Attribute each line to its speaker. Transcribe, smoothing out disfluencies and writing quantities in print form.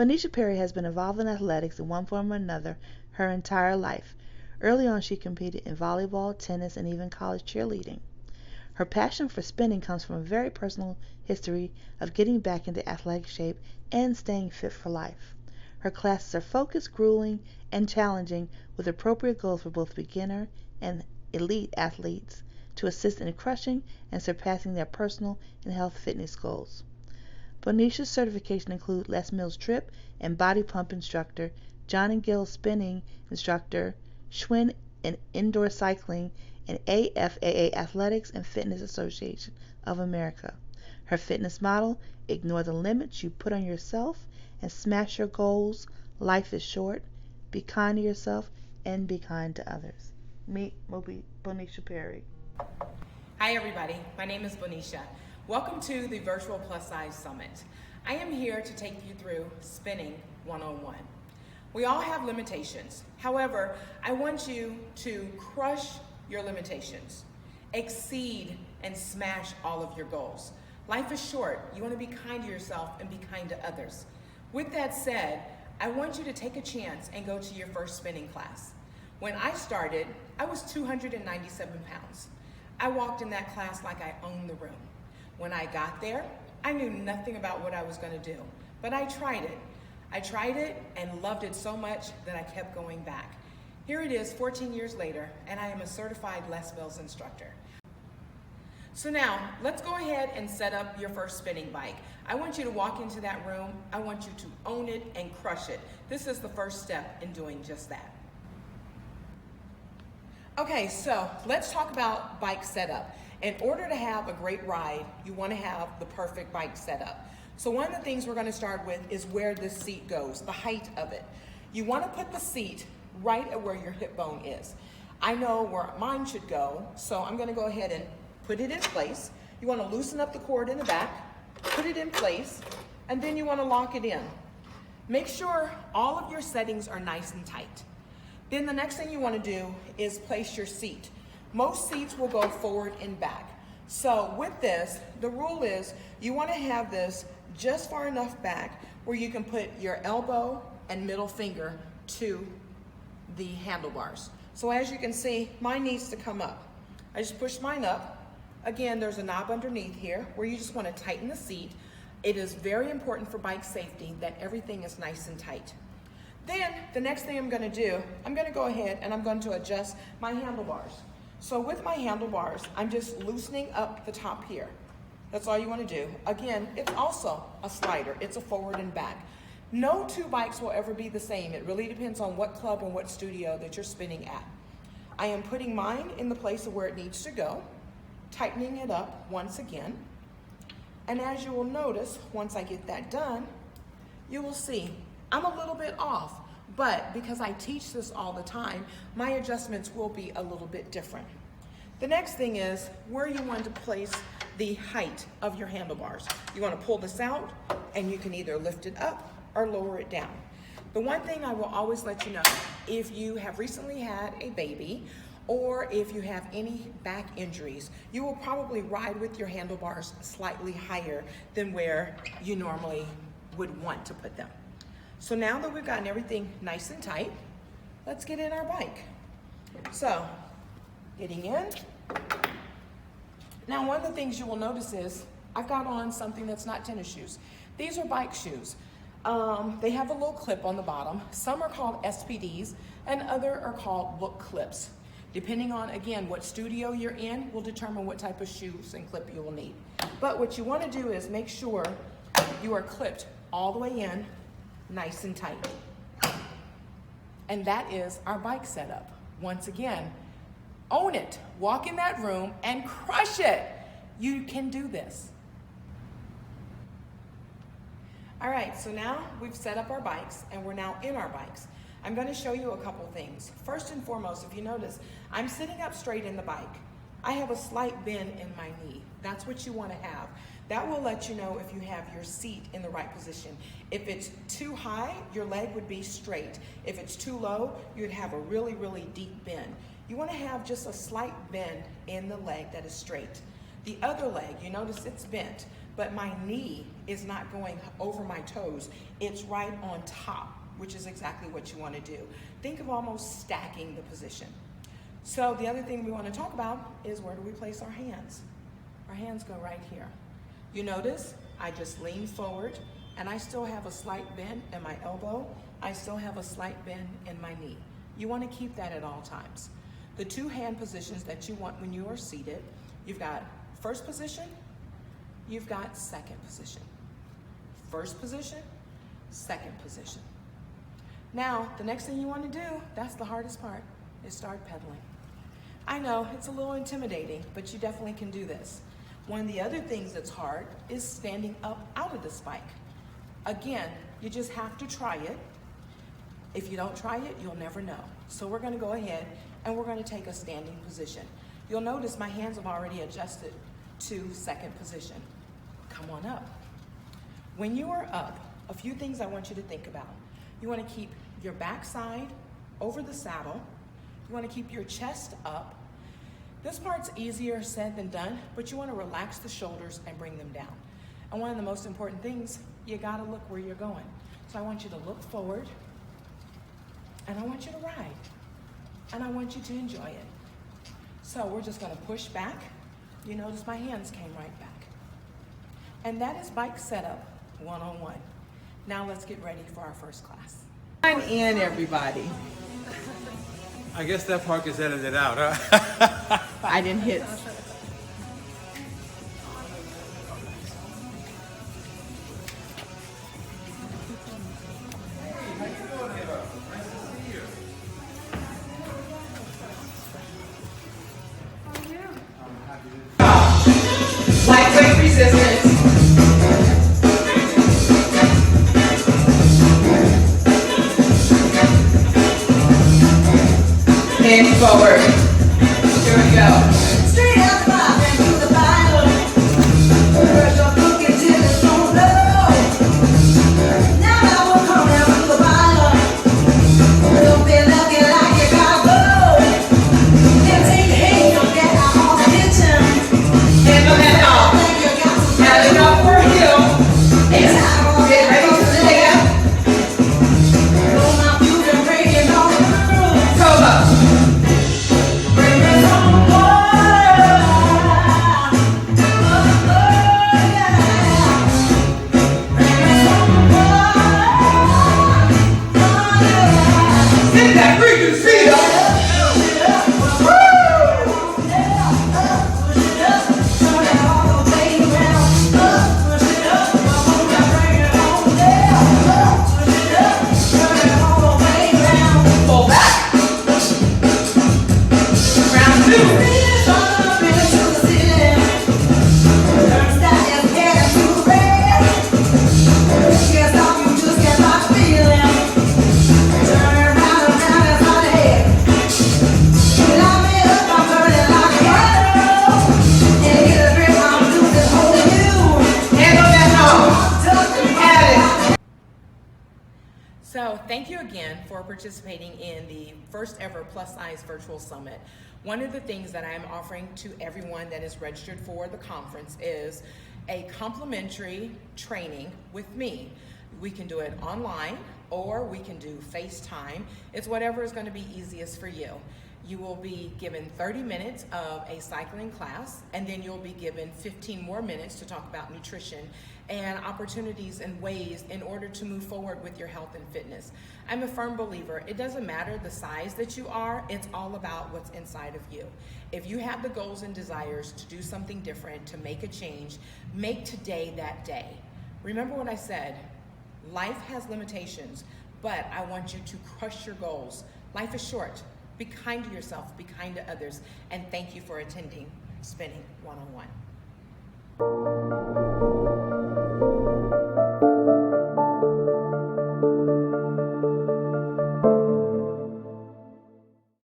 Speaker 1: Boneshia Perri has been involved in athletics in one form or another her entire life. Early on, she competed in volleyball, tennis, and even college cheerleading. Her passion for spinning comes from a very personal history of getting back into athletic shape and staying fit for life. Her classes are focused, grueling, and challenging, with appropriate goals for both beginner and elite athletes to assist in crushing and surpassing their personal and health fitness goals. Boneshia's certification include Les Mills Trip and Body Pump Instructor, John and Gill Spinning Instructor, Schwinn in Indoor Cycling, and AFAA Athletics and Fitness Association of America. Her fitness model: ignore the limits you put on yourself and smash your goals. Life is short. Be kind to yourself and be kind to others. Meet Boneshia Perri.
Speaker 2: Hi everybody, my name is Boneshia. Welcome to the Virtual Plus Size Summit. I am here to take you through Spinning 101. We all have limitations. However, I want you to crush your limitations, exceed and smash all of your goals. Life is short. You want to be kind to yourself and be kind to others. With that said, I want you to take a chance and go to your first spinning class. When I started, I was 297 pounds. I walked in that class like I owned the room. When I got there, I knew nothing about what I was going to do, but I tried it. I tried it and loved it so much that I kept going back. Here it is 14 years later, and I am a certified Les Mills instructor. So now, let's go ahead and set up your first spinning bike. I want you to walk into that room. I want you to own it and crush it. This is the first step in doing just that. Okay, so let's talk about bike setup. In order to have a great ride, you want to have the perfect bike setup. So one of the things we're going to start with is where this seat goes, the height of it. You want to put the seat right at where your hip bone is. I know where mine should go, so I'm going to go ahead and put it in place. You want to loosen up the cord in the back, put it in place, and then you want to lock it in. Make sure all of your settings are nice and tight. Then the next thing you want to do is place your seat. Most seats will go forward and back. So with this, the rule is you want to have this just far enough back where you can put your elbow and middle finger to the handlebars. So as you can see, mine needs to come up. I just push mine up. Again, there's a knob underneath here where you just want to tighten the seat. It is very important for bike safety that everything is nice and tight. Then the next thing I'm going to do, I'm going to go ahead and I'm going to adjust my handlebars. So with my handlebars, I'm just loosening up the top here. That's all you want to do. Again, it's also a slider. It's a forward and back. No two bikes will ever be the same. It really depends on what club and what studio that you're spinning at. I am putting mine in the place of where it needs to go, tightening it up once again. And as you will notice, once I get that done, you will see I'm a little bit off. But because I teach this all the time, my adjustments will be a little bit different. The next thing is where you want to place the height of your handlebars. You want to pull this out and you can either lift it up or lower it down. The one thing I will always let you know, if you have recently had a baby or if you have any back injuries, you will probably ride with your handlebars slightly higher than where you normally would want to put them. So now that we've gotten everything nice and tight, let's get in our bike. So, getting in. Now one of the things you will notice is I've got on something that's not tennis shoes. These are bike shoes. They have a little clip on the bottom. Some are called SPDs and other are called book clips. Depending on, again, what studio you're in will determine what type of shoes and clip you will need. But what you want to do is make sure you are clipped all the way in, nice and tight. And that is our bike setup. Once again, own it. Walk in that room and crush it. You can do this. All right, so now we've set up our bikes and we're now in our bikes. I'm going to show you a couple things. First and foremost, if you notice, I'm sitting up straight in the bike. I have a slight bend in my knee. That's what you want to have. That will let you know if you have your seat in the right position. If it's too high, your leg would be straight. If it's too low, you'd have a really, really deep bend. You want to have just a slight bend in the leg that is straight. The other leg, you notice it's bent, but my knee is not going over my toes. It's right on top, which is exactly what you want to do. Think of almost stacking the position. So the other thing we want to talk about is, where do we place our hands? Our hands go right here. You notice I just lean forward and I still have a slight bend in my elbow. I still have a slight bend in my knee. You want to keep that at all times. The two hand positions that you want when you are seated, you've got first position, you've got second position. First position, second position. Now, the next thing you want to do, that's the hardest part, is start pedaling. I know it's a little intimidating, but you definitely can do this. One of the other things that's hard is standing up out of the spike. Again, you just have to try it. If you don't try it, you'll never know. So we're going to go ahead and we're going to take a standing position. You'll notice my hands have already adjusted to second position. Come on up. When you are up, a few things I want you to think about. You want to keep your backside over the saddle. You want to keep your chest up. This part's easier said than done, but you want to relax the shoulders and bring them down. And one of the most important things, you got to look where you're going. So I want you to look forward, and I want you to ride, and I want you to enjoy it. So we're just going to push back. You notice my hands came right back. And that is bike setup 101. Now let's get ready for our first class. Sign in, everybody.
Speaker 3: I guess that part gets edited out, huh?
Speaker 2: I didn't hit. Lightweight resistance. Hand forward. Here we go. Straight out the box and to the Bible. Brush your book until it's on low. Now I will come down to the Bible. Don't be looking like you gotta go. Then take your hand, don't get out on the kitchen. And go that off. Now look up for a hill. It's time to get ready to lay up. Roll my views and bring it on through. Come up. So thank you again for participating in the first ever Plus Size Virtual Summit. One of the things that I am offering to everyone that is registered for the conference is a complimentary training with me. We can do it online or we can do FaceTime. It's whatever is going to be easiest for you. You will be given 30 minutes of a cycling class, and then you'll be given 15 more minutes to talk about nutrition and opportunities and ways in order to move forward with your health and fitness. I'm a firm believer, it doesn't matter the size that you are, it's all about what's inside of you. If you have the goals and desires to do something different, to make a change, make today that day. Remember what I said, life has limitations, but I want you to crush your goals. Life is short. Be kind to yourself, be kind to others, and thank you for attending Spinning 101.